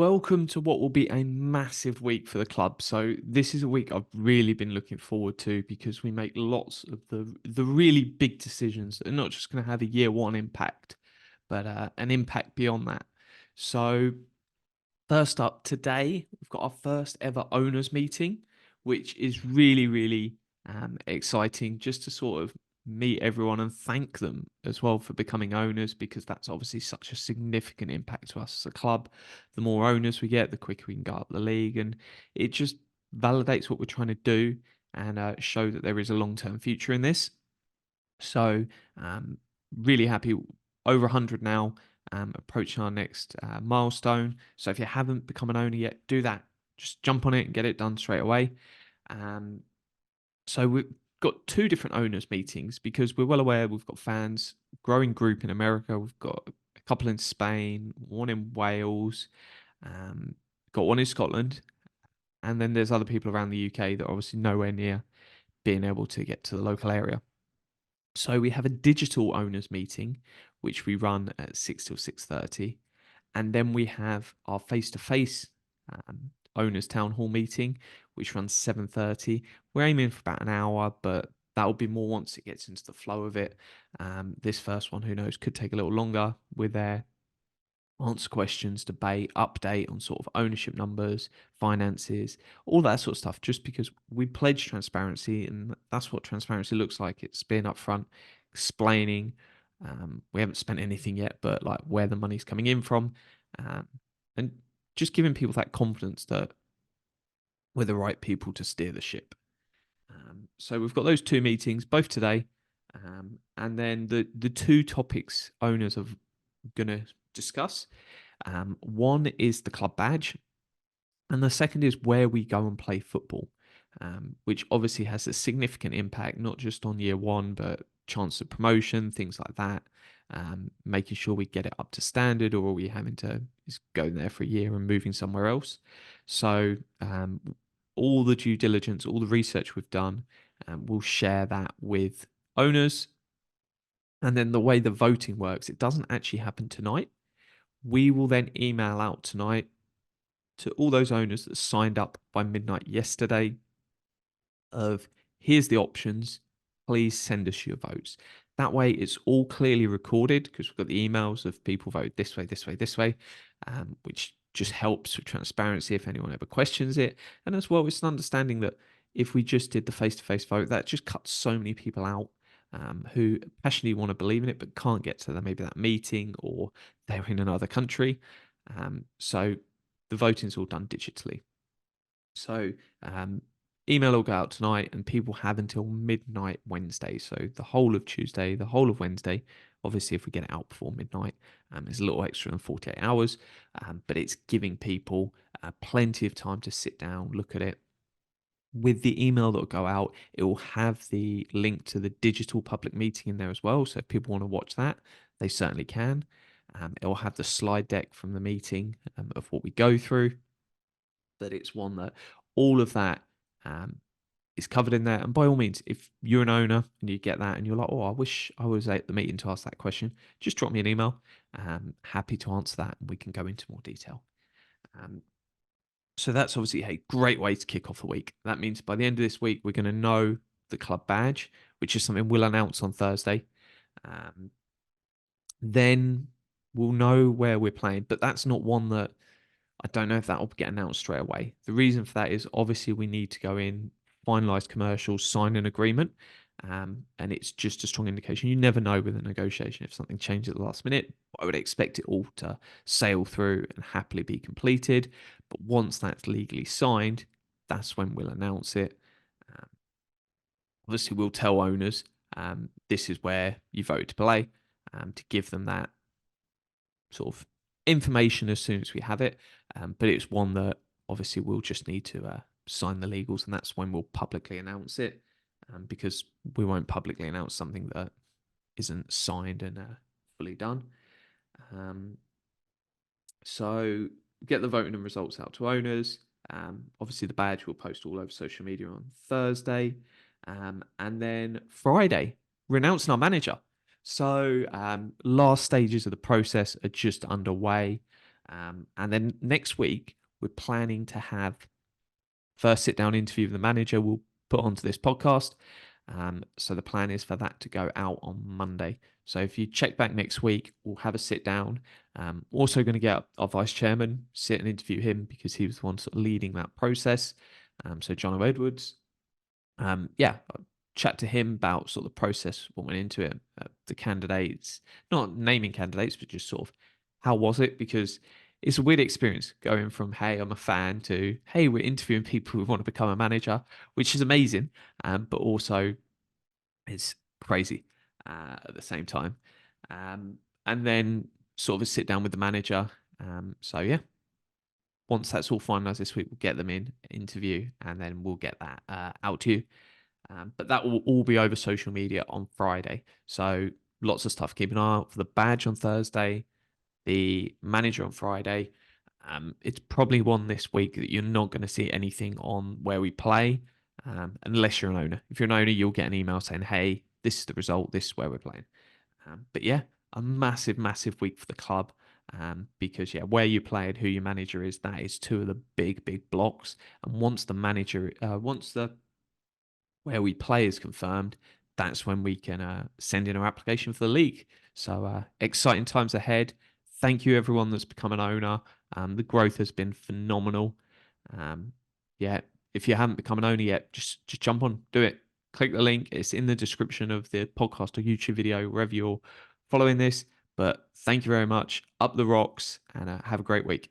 Welcome to what will be a massive week for the club. So this is a week I've really been looking forward to because we make lots of the really big decisions that are not just going to have a year one impact, but an impact beyond that. So first up today, we've got our first ever owners meeting, which is really exciting just to sort of meet everyone and thank them as well for becoming owners because that's obviously such a significant impact to us as a club. The more owners we get, the quicker we can go up the league, and it just validates what we're trying to do and show that there is a long term future in this. So, really happy. Over 100 now, approaching our next milestone. So, if you haven't become an owner yet, do that. Just jump on it and get it done straight away. Um, so, we've got two different owners meetings because we're well aware we've got fans, growing group in America. We've got a couple in Spain, one in Wales, um, got one in Scotland, and then there's other people around the UK that are obviously nowhere near being able to get to the local area. So we have a digital owners meeting, which we run at 6 till 6:30, and then we have our face-to-face owners town hall meeting, which runs 7:30. We're aiming for about an hour, but that will be more once it gets into the flow of it. This first one, who knows, could take a little longer. We're there answer questions, debate, update on sort of ownership numbers, finances, all that sort of stuff, just because we pledge transparency and that's what transparency looks like. It's being upfront, explaining. We haven't spent anything yet, but like where the money's coming in from, um, and just giving people that confidence that we're the right people to steer the ship. So we've got those two meetings, both today, and then the two topics owners are going to discuss. One is the club badge, and the second is where we go and play football, which obviously has a significant impact, not just on year one, but chance of promotion, things like that. Making sure we get it up to standard, or are we having to just go there for a year and moving somewhere else? So, all the due diligence, all the research we've done, we'll share that with owners. And then the way the voting works, it doesn't actually happen tonight. We will then email out tonight to all those owners that signed up by midnight yesterday of here's the options, please send us your votes. That way it's all clearly recorded because we've got the emails of people vote this way, this way, this way, which just helps with transparency if anyone ever questions it. And as well, it's an understanding that if we just did the face-to-face vote, that just cuts so many people out who passionately want to believe in it but can't get to maybe that meeting, or they're in another country. So the voting's all done digitally. So email will go out tonight, and people have until midnight Wednesday. So the whole of Tuesday, the whole of Wednesday. Obviously, if we get it out before midnight, it's a little extra than 48 hours, but it's giving people plenty of time to sit down, look at it. With the email that will go out, it will have the link to the digital public meeting in there as well. So if people want to watch that, they certainly can. It will have the slide deck from the meeting of what we go through. But it's one that all of that um, is covered in there. And by all means, if you're an owner and you get that and you're like, oh, I wish I was at the meeting to ask that question, just drop me an email. Happy to answer that, and we can go into more detail. Um, so that's obviously a great way to kick off the week. That means by the end of this week, we're going to know the club badge, which is something we'll announce on Thursday. Um, then we'll know where we're playing, but that's not one that I don't know if that will get announced straight away. The reason for that is obviously we need to go in, finalize commercials, sign an agreement, and it's just a strong indication. You never know with a negotiation if something changes at the last minute. I would expect it all to sail through and happily be completed. But once that's legally signed, that's when we'll announce it. Um, Obviously, we'll tell owners this is where you voted to play, to give them that sort of information as soon as we have it. But it's one that obviously we'll just need to sign the legals, and that's when we'll publicly announce it, because we won't publicly announce something that isn't signed and fully done. So get the voting and results out to owners. Obviously, the badge will post all over social media on Thursday. And then Friday, we're announcing our manager. So last stages of the process are just underway. And then next week, we're planning to have first sit down interview with the manager we'll put onto this podcast. So the plan is for that to go out on Monday. So if you check back next week, we'll have a sit down. Also going to get our vice chairman, sit and interview him because he was the one sort of leading that process. So John Edwards. Yeah, I'll chat to him about sort of the process, what went into it, the candidates, not naming candidates, but just sort of how was it? Because it's a weird experience going from, hey, I'm a fan to, hey, we're interviewing people who want to become a manager, which is amazing. But also it's crazy at the same time. And then sort of a sit down with the manager. So yeah, once that's all finalized this week, we'll get them in interview and then we'll get that out to you. But that will all be over social media on Friday. So lots of stuff. Keep an eye out for the badge on Thursday, the manager on Friday. It's probably one this week that you're not going to see anything on where we play, unless you're an owner. If you're an owner, you'll get an email saying, hey, this is the result, this is where we're playing. But yeah, a massive, massive week for the club. Because yeah, where you play and who your manager is, that is two of the big, big blocks. And once the where we play is confirmed, that's when we can send in our application for the league. So exciting times ahead. Thank you everyone that's become an owner. The growth has been phenomenal. Um, yeah, if you haven't become an owner yet, just jump on, do it. Click the link. It's in the description of the podcast or YouTube video, wherever you're following this. But thank you very much. Up the rocks and have a great week.